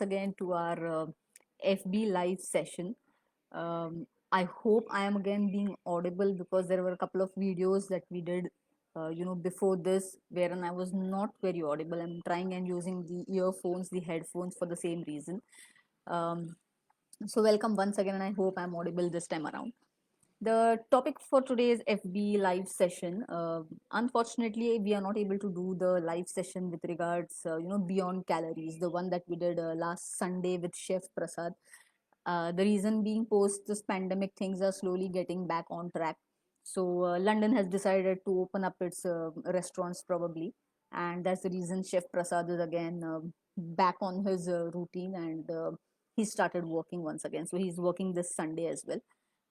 once again to our FB live session. I hope I am again being audible because there were a couple of videos that we did, before this, wherein I was not very audible. I'm trying and using the earphones, the headphones for the same reason. Um, so welcome once again, and I hope I'm audible this time around. The topic for today's FB live session. Unfortunately, we are not able to do the live session with regards, beyond calories, the one that we did last Sunday with Chef Prasad. The reason being, post this pandemic, things are slowly getting back on track. So London has decided to open up its restaurants probably, and that's the reason Chef Prasad is again back on his routine, and he started working once again. So he's working this Sunday as well,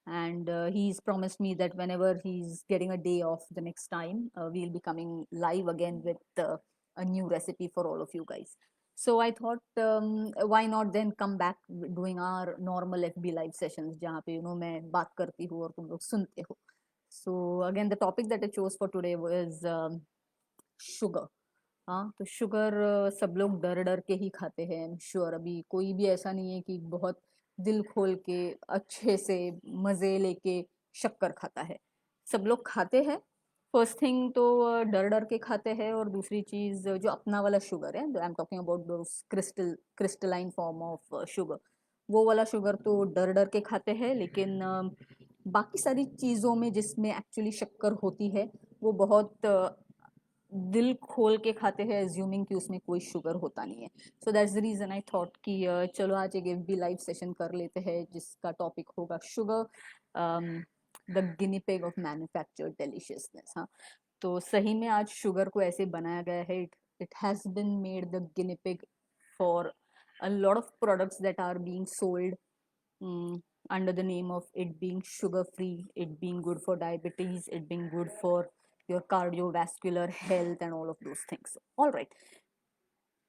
and he's promised me that whenever he's getting a day off the next time, we'll be coming live again with a new recipe for all of you guys. So I thought, why not then come back doing our normal FB live sessions जहाँ पे मैं बात करती हूँ और तुम लोग सुनते हो. So again, the topic that I chose for today was sugar. हाँ, तो शुगर सब लोग डर डर के ही खाते हैं. आई एम श्योर अभी कोई भी ऐसा नहीं है कि बहुत दिल खोल के अच्छे से मजे लेके शक्कर खाता है. सब लोग खाते हैं. फर्स्ट थिंग तो डर डर के खाते हैं, और दूसरी चीज जो अपना वाला शुगर है, I am talking about those crystalline form of sugar, वो वाला शुगर तो डर डर के खाते हैं. लेकिन बाकी सारी चीजों में जिसमें एक्चुअली शक्कर होती है, वो बहुत दिल खोल के खाते हैं, एज्यूमिंग कि उसमें कोई शुगर होता नहीं है. So that's the reason I thought कि चलो आज एक एफबी लाइव सेशन कर लेते हैं जिसका टॉपिक होगा sugar, the guinea pig of manufactured deliciousness. हाँ, तो सही में आज शुगर को ऐसे बनाया गया है. It has been made the guinea pig for a lot of products that are being sold, under the name of it being sugar free, it being good for diabetes, it being good for your cardiovascular health and all of those things. All right.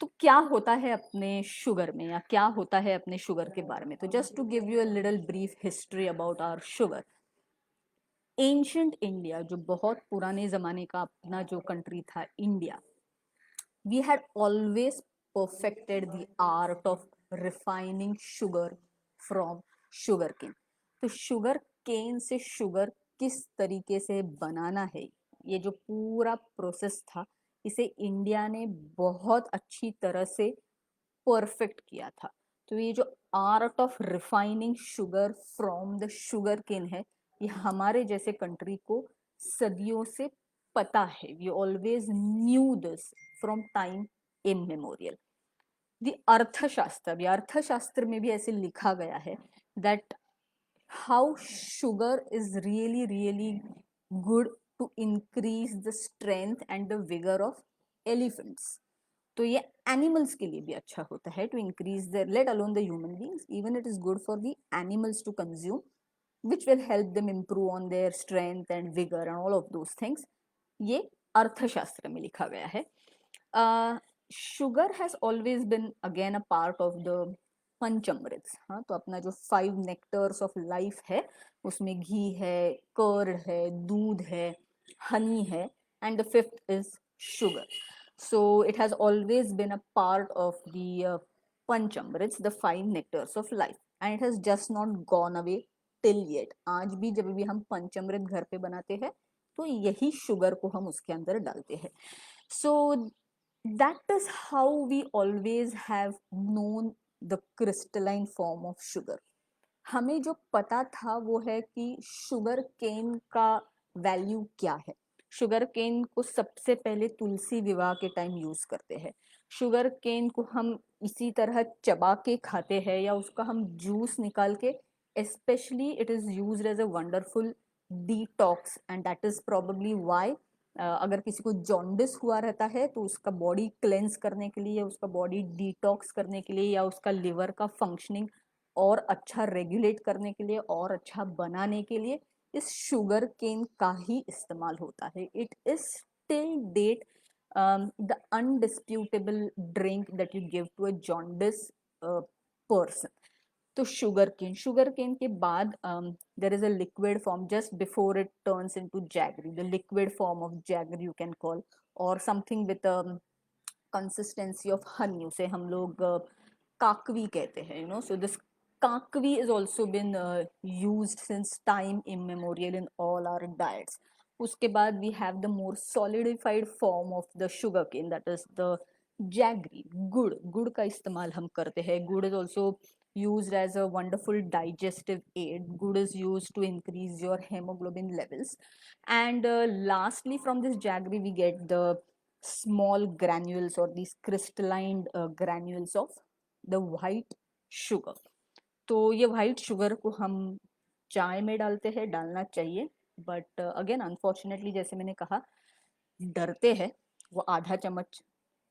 तो क्या होता है अपने sugar में, या क्या होता है अपने शुगर के बारे में? तो just to give you a little brief history about our sugar. Ancient India, जो बहुत पुराने जमाने का अपना जो कंट्री था India, we had always perfected the art of refining sugar from sugar cane. तो शुगर केन से शुगर किस तरीके से बनाना है, ये जो पूरा प्रोसेस था, इसे इंडिया ने बहुत अच्छी तरह से परफेक्ट किया था. तो ये जो art of refining sugar from the sugar cane है, ये हमारे जैसे कंट्री को सदियों से पता है. We always knew this from time immemorial. The Arthashastra में भी ऐसे लिखा गया है that how sugar is really really good to increase the strength and the vigour of elephants. तो ये एनिमल्स के लिए भी अच्छा होता है to increase their, let alone the human beings, even it is good for the animals to consume, which will help them improve on their strength and vigor and all of those things. ये अर्थशास्त्र में लिखा गया है. Sugar has always been again a part of the panchamrit. हाँ, तो अपना जो 5 नेक्टर्स ऑफ लाइफ है, उसमें घी है, कर्ड है, दूध है, हनी है, and the fifth is sugar. So it has always been a part of the Panchamrits, the 5 nectars of life, and it has just not gone away till yet. आज भी जब भी हम पंचामृत घर पे बनाते हैं, तो यही शुगर को हम उसके अंदर डालते हैं. So that is how we always have known the crystalline form of sugar. हमें जो पता था वो है कि शुगर केन का वैल्यू क्या है. शुगर केन को सबसे पहले तुलसी विवाह के टाइम यूज करते हैं. शुगर केन को हम इसी तरह चबा के खाते हैं, या उसका हम जूस निकाल के, especially it is used as a wonderful detox, and that is probably why अगर किसी को जॉन्डिस हुआ रहता है तो उसका बॉडी क्लेंस करने के लिए, या उसका बॉडी डिटॉक्स करने के लिए, या उसका लिवर का फंक्शनिंग और अच्छा रेगुलेट करने के लिए और अच्छा बनाने के लिए इस शुगर केन का ही इस्तेमाल होता है. It is till date the undisputable drink that you give to a jaundice person. तो शुगर केन के बाद there is a liquid form just before it turns into jaggery, the liquid form of jaggery you can call, or something with a consistency of honey, उसे हम लोग काकवी कहते हैं, so this kakvi is also been used since time immemorial in all our diets. उसके बाद we have the more solidified form of the sugar cane, that is the jaggery. गुड़ का इस्तेमाल हम करते हैं. Gur is also used as a wonderful digestive aid. Good is used to increase your hemoglobin levels. And lastly, from this jaggery, we get the small granules or these crystalline granules of the white sugar. तो ये white sugar को हम चाय में डालते हैं, डालना चाहिए. बट अगेन अनफॉर्चुनेटली जैसे मैंने कहा, डरते हैं वो आधा चम्मच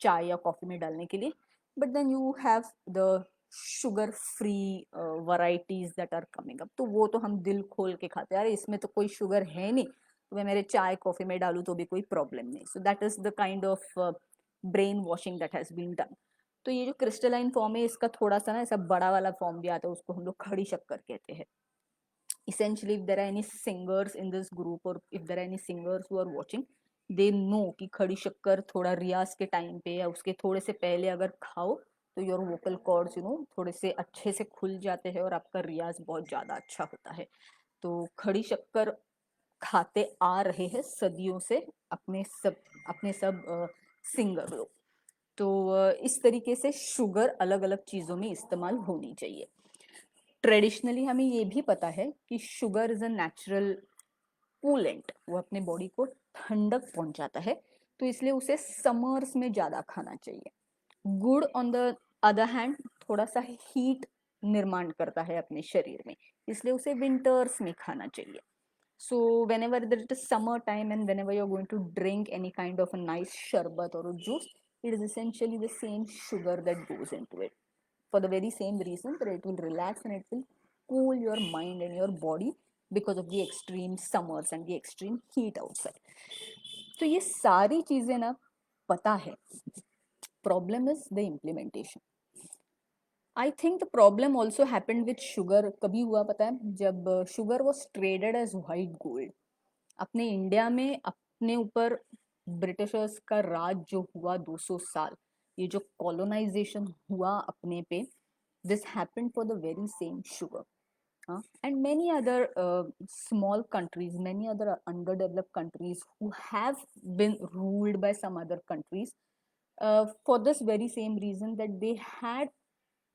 चाय या कॉफी में डालने के लिए. But then you have the sugar free varieties that are coming up. तो वो तो हम दिल खोल के खाते हैं. अरे इसमें तो कोई शुगर है नहीं, तो मैं मेरे चाय कॉफी में डालूं तो भी कोई प्रॉब्लम नहीं. So that is the kind of brain washing that has been done. तो ये जो क्रिस्टलाइन फॉर्म है, इसका थोड़ा सा ना ऐसा बड़ा वाला फॉर्म भी आता है, उसको हम लोग खड़ी शक्कर कहते हैं. Essentially, if there are any singers in this group or if there are any singers who are watching, they know कि खड़ी शक्कर थोड़ा रियाज के टाइम पे या उसके थोड़े से पहले अगर खाओ तो योर वोकल कॉर्ड्स थोड़े से अच्छे से खुल जाते हैं और आपका रियाज बहुत ज़्यादा अच्छा होता है. तो खड़ी शक्कर खाते आ रहे हैं सदियों से अपने सब सिंगर लोग. तो इस तरीके से शुगर अलग अलग चीज़ों में इस्तेमाल होनी चाहिए. ट्रेडिशनली हमें ये भी पता है कि sugar is a natural coolant. वो अपने बॉडी को ठंडक पहुंचाता है, तो इसलिए उसे समर्स में ज्यादा खाना चाहिए. गुड़ ऑन द अदर हैंड थोड़ा सा हीट निर्माण करता है अपने शरीर में, इसलिए उसे विंटर्स में खाना चाहिए. So whenever there is summer time and whenever you're going to drink any kind of a nice sharbat or a juice, it is essentially the same sugar that goes into it, for the very same reason that it will relax and it will cool your mind and your body because of the extreme summers and the extreme heat outside. तो ये सारी चीजें ना पता है. Problem is the implementation. I think the problem also happened with sugar. कभी हुआ पता है, जब sugar was traded as white gold. अपने इंडिया में अपने ऊपर ब्रिटिशर्स का राज जो हुआ 200 साल, ये जो कॉलोनाइजेशन हुआ अपने पे, this happened for the very same sugar. And many other small countries, many other underdeveloped countries who have been ruled by some other countries for this very same reason that they had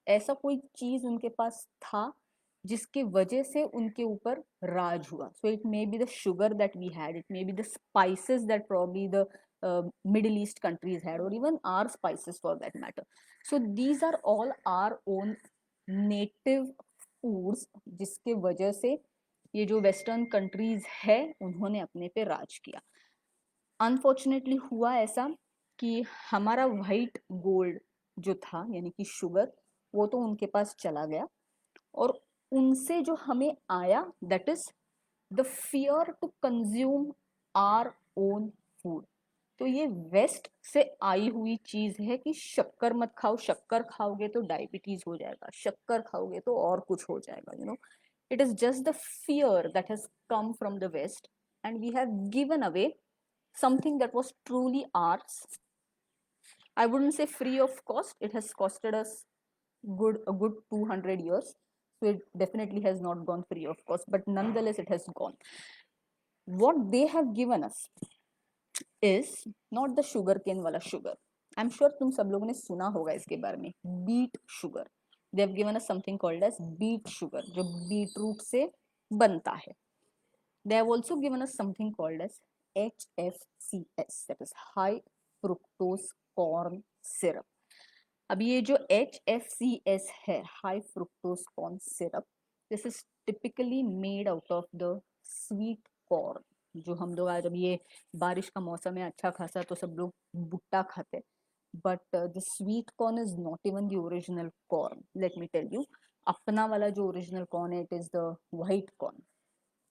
ऐसा कोई चीज उनके पास था जिसके वजह से उनके ऊपर राज हुआ. So it may be the sugar that we had, it may be the spices that probably the Middle East countries had, और even our spices for that matter. So these are all our own native foods, जिसके वजह से ये जो western countries है उन्होंने अपने पे राज किया. अनफॉर्चुनेटली हुआ ऐसा कि हमारा वाइट गोल्ड जो था यानी कि शुगर, वो तो उनके पास चला गया, और उनसे जो हमें आया that is the fear to consume our own food. तो ये वेस्ट से आई हुई चीज है कि शक्कर मत खाओ, शक्कर खाओगे तो डायबिटीज हो जाएगा, शक्कर खाओगे तो और कुछ हो जाएगा. It is just the fear that has come from the west and we have given away something that was truly ours. I wouldn't say free of cost. It has costed us a good 200 years. So it definitely has not gone free of cost, but nonetheless it has gone. What they have given us is not the sugar cane wala sugar. I'm sure तुम सब लोगों ने सुना होगा इसके बारे में, beet sugar. They have given us something called as beet sugar, जो beetroot से बनता है. They have also given us something called as HFCS, that is high fructose corn syrup. अब ये जो HFCS है, high fructose corn syrup, this is typically made out of the sweet corn. जो हम लोग आज, जब ये बारिश का मौसम है अच्छा खासा, तो सब लोग भुट्टा खाते हैं. But the sweet corn is not even the original corn. Let me tell you, अपना वाला जो original corn है, it is the white corn.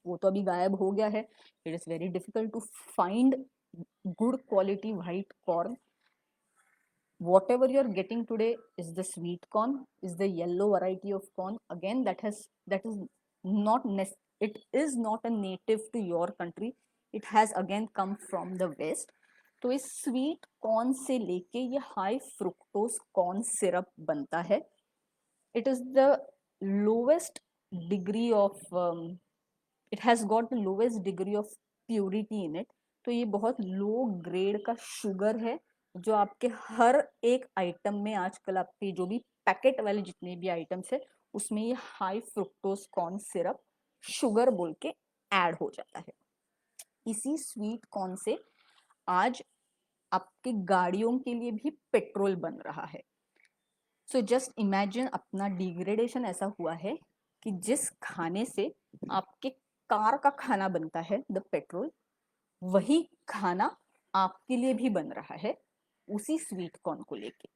वो तो अभी गायब हो गया है. It is very difficult to find good quality white corn. whatever you're getting today is the sweet corn, is the yellow variety of corn. Again, that is not it is not a native to your country. It has again come from the west. तो इस sweet corn से लेके ये high fructose corn syrup बनता है. it is the lowest degree of it has got the lowest degree of purity in it. तो ये बहुत लो ग्रेड का शुगर है जो आपके हर एक आइटम में आजकल आपके जो भी पैकेट वाले जितने भी आइटम्स है उसमें ये high fructose corn syrup sugar बोल के ऐड हो जाता है। इसी स्वीट कॉर्न से आज आपके गाड़ियों के लिए भी पेट्रोल बन रहा है। सो जस्ट इमेजिन अपना डिग्रेडेशन ऐसा हुआ है कि जिस खाने से आपके कार का खाना बनता है द पेट्रोल, वही खाना आपके लिए भी बन रहा है उसी स्वीट कॉर्न को लेके।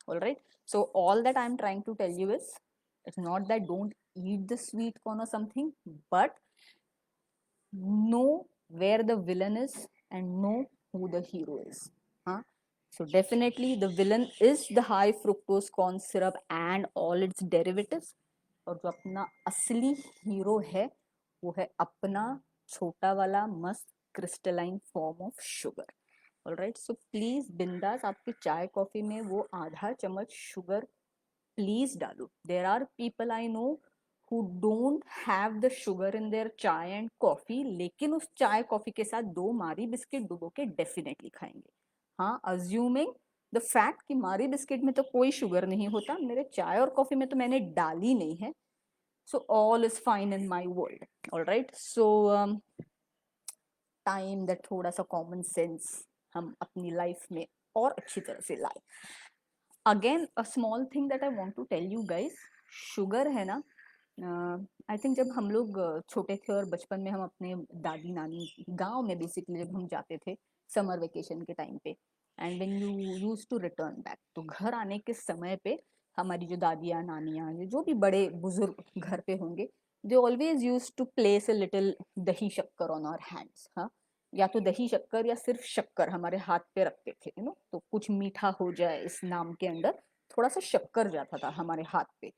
All right, so all that I am trying to tell you is it's not that don't eat the sweet corn और something, but know where the villain is and know who the hero is. Huh? So definitely the villain is the high fructose corn syrup and all its derivatives. और जो अपना असली hero है वो है अपना छोटा वाला मस्त crystalline form of sugar. Alright, so please बिंदास आपके चाय कॉफी में वो आधा चम्मच शुगर प्लीज डालो। There are people I know who don't have the sugar in their chai and coffee, लेकिन उस चाय कॉफी के साथ 2 मारी बिस्किट डुबो के डेफिनेटली खाएंगे। हाँ, अज्यूमिंग द फैक्ट कि मारी बिस्किट में तो कोई शुगर नहीं होता, मेरे चाय और कॉफी में तो मैंने डाली नहीं है, so all is fine in my world. All right, so time that थोड़ा सा कॉमन सेंस हम अपनी लाइफ में और अच्छी तरह से लाए। Again a small thing that I want to tell you guys, sugar है ना, आई थिंक जब हम लोग छोटे थे और बचपन में हम अपने दादी नानी गांव में बेसिकली जब हम जाते थे समर वेकेशन के टाइम पे, and when you use to return back, तो घर आने के समय पे हमारी जो दादियाँ नानियाँ जो भी बड़े बुजुर्ग घर पे होंगे, they always use to place a little dahi shakkar on our hands. हाँ, या तो दही शक्कर या सिर्फ शक्कर हमारे हाथ पे रखते थे, यू नो, तो कुछ मीठा हो जाए इस नाम के अंडर थोड़ा सा शक्कर जाता था हमारे हाथ पे।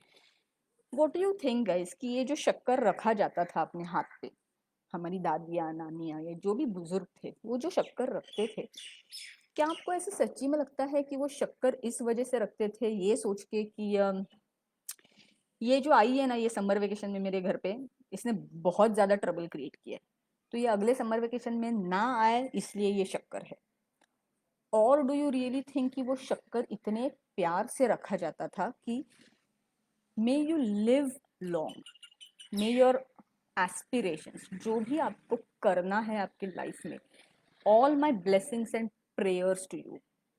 What do you think guys कि ये जो शक्कर रखा जाता था अपने हाथ पे, हमारी दादियाँ नानियाँ या जो भी बुजुर्ग थे वो जो शक्कर रखते थे, क्या आपको ऐसे सच्ची में लगता है कि वो शक्कर इस वजह से रखते थे ये सोच के कि ये जो आई है ना ये समर वेकेशन में मेरे घर पे, इसने बहुत ज्यादा ट्रबल क्रिएट किया है, तो ये अगले समर वेकेशन में ना आए इसलिए ये शक्कर है? और डू यू रियली थिंक कि वो शक्कर इतने प्यार से रखा जाता था कि may you live long, may your aspirations, जो भी आपको करना है आपकी लाइफ में, all my blessings and prayers to you,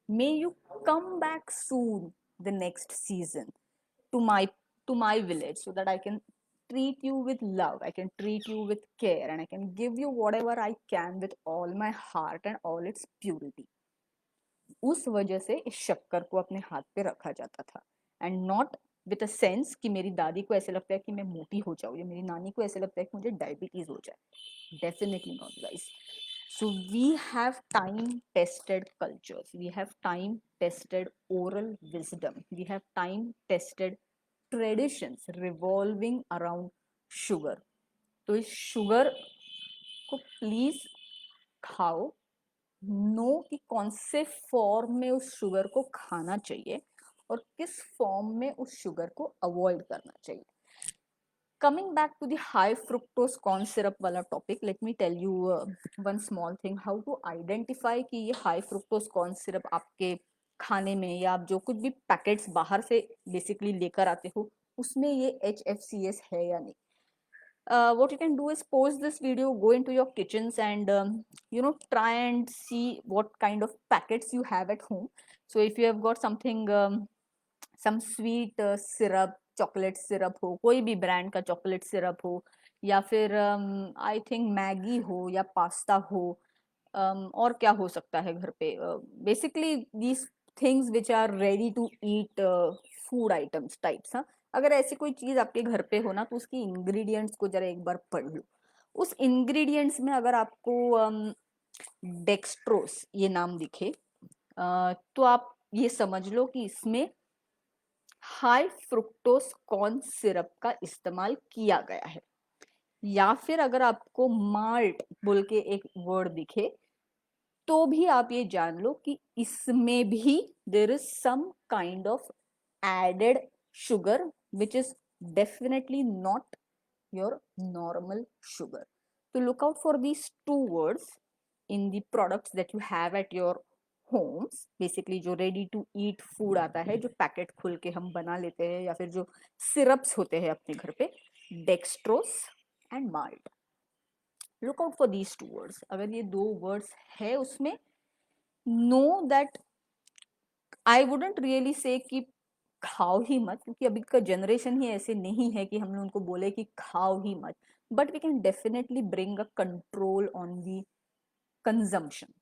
may you come back soon the next season to my village so that I can treat you with love, I can treat you with care, and I can give you whatever I can with all my heart and all its purity. उस वजह से इस शक्कर को अपने हाथ पे रखा जाता था, and not with a sense कि मेरी दादी को ऐसे लगता है कि मैं मोटी हो जाऊँ या मेरी नानी को ऐसे लगता है कि मुझे डायबिटीज हो जाए। Definitely not guys. So we have time tested cultures, we have time tested oral wisdom, we have time tested traditions revolving around sugar. तो इस शुगर को प्लीज खाओ, नो कि कौन से फॉर्म में उस शुगर को खाना चाहिए और किस फॉर्म में उस शुगर को अवॉइड करना चाहिए। Coming back to the high fructose corn syrup वाला topic, let me tell you one small thing how to identify कि ये high fructose corn syrup आपके खाने में या आप जो कुछ भी पैकेट्स बाहर से बेसिकली लेकर आते हो उसमें ये HFCS है या नहीं। What you can do is pause this video, go into your kitchens and try and see what kind of packets you have at home. So if you have got something some sweet syrup, chocolate syrup हो, कोई भी brand का chocolate syrup हो, या फिर I think Maggi हो या pasta हो, और क्या हो सकता है घर पे, basically these things which are ready to eat food items types. हाँ, अगर ऐसी कोई चीज आपके घर पे हो ना तो उसकी इंग्रेडिएंट्स को जरा एक बार पढ़ लो। उस इंग्रेडिएंट्स में अगर आपको डेक्सट्रोस ये नाम दिखे तो आप ये समझ लो कि इसमें हाई फ्रुक्टोज कॉर्न सिरप का इस्तेमाल किया गया है। या फिर अगर आपको माल्ट बोल के एक वर्ड दिखे तो भी आप ये जान लो कि इसमें भी there is some kind of added sugar which is definitely not your normal sugar. So look out for these two words in the products that you have at your homes. Basically जो ready to eat food आता है, जो packet खुल के हम बना लेते हैं, या फिर जो सिरप्स होते हैं अपने घर पे, dextrose and malt. Look out for these two words. अगर ये दो वर्ड्स है उसमें, know that I wouldn't really say कि खाओ ही मत, क्योंकि अभी का जनरेशन ही ऐसे नहीं है कि हमने उनको बोले कि खाओ ही मत, but we can definitely bring a control on the consumption.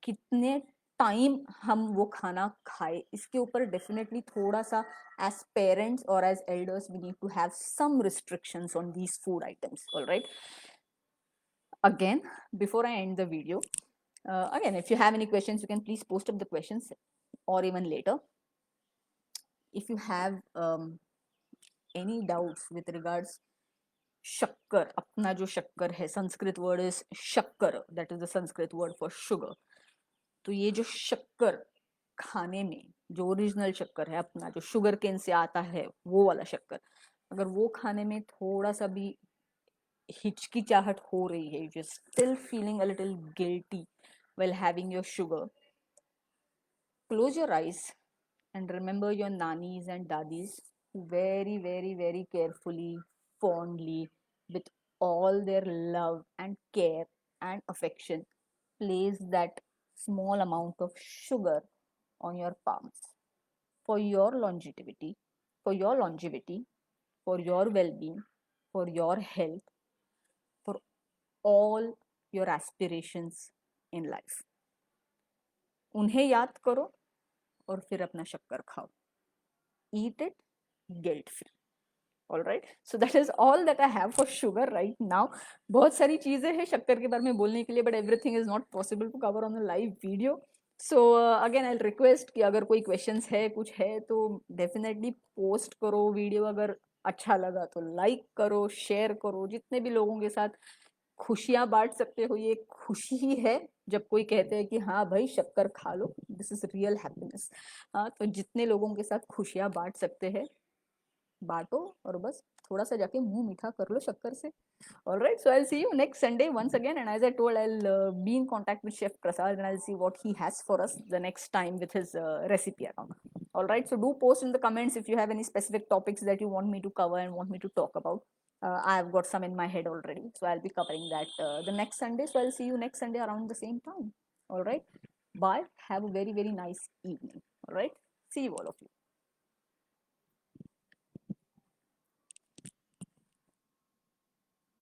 कितने टाइम हम वो खाना खाए, इसके ऊपर डेफिनेटली थोड़ा सा एज पेरेंट्स और as elders we need to have some restrictions on these food items. Alright, again, before I end the video, again, if you have any questions, you can please post up the questions, or even later. If you have any doubts with regards shakkar, अपना जो शक्कर है, Sanskrit word is shakkar, that is the Sanskrit word for sugar. तो ये जो शक्कर खाने में, जो ओरिजिनल शक्कर है अपना, जो शुगर केन से आता है वो वाला शक्कर, अगर वो खाने में थोड़ा सा भी हिचकिचाहट हो रही है, you're still feeling a little guilty while having your sugar, close your eyes and remember your nannies and daddies who very, very, very carefully, fondly, with all their love and care and affection, place that small amount of sugar on your palms for your longevity, for your longevity, for your well-being, for your health, for all your aspirations in life. उन्हें याद करो और फिर अपना शक्कर खाओ. Eat it guilt free. All right, so that is all that I have for sugar right now. बहुत सारी चीजें हैं शक्कर के बारे में बोलने के लिए, but everything is not possible to cover on a live video. So again, I'll request कि अगर कोई questions है, कुछ है, तो definitely post करो. वीडियो अगर अच्छा लगा तो like करो, share करो, जितने भी लोगों के साथ खुशियां बांट सकते हो. ये खुशी ही है जब कोई कहते हैं कि हाँ भाई शक्कर खा लो, दिस इज रियल हैप्पीनेस. हाँ, तो जितने लोगों के साथ खुशियां बांट सकते हैं बांटो, और बस थोड़ा सा जाके मुंह मीठा कर लो शक्कर से. All right, so I'll see you next Sunday once again, and as I told, I'll be in contact with Chef Prasad and I'll see what he has for us the next time with his recipe around. All right, so do post in the comments if you have any specific topics that you want me to cover and want me to talk about. I've got some in my head already, so I'll be covering that the next Sunday. So I'll see you next Sunday around the same time. All right, bye. Have a very, very nice evening. All right, see you all of you.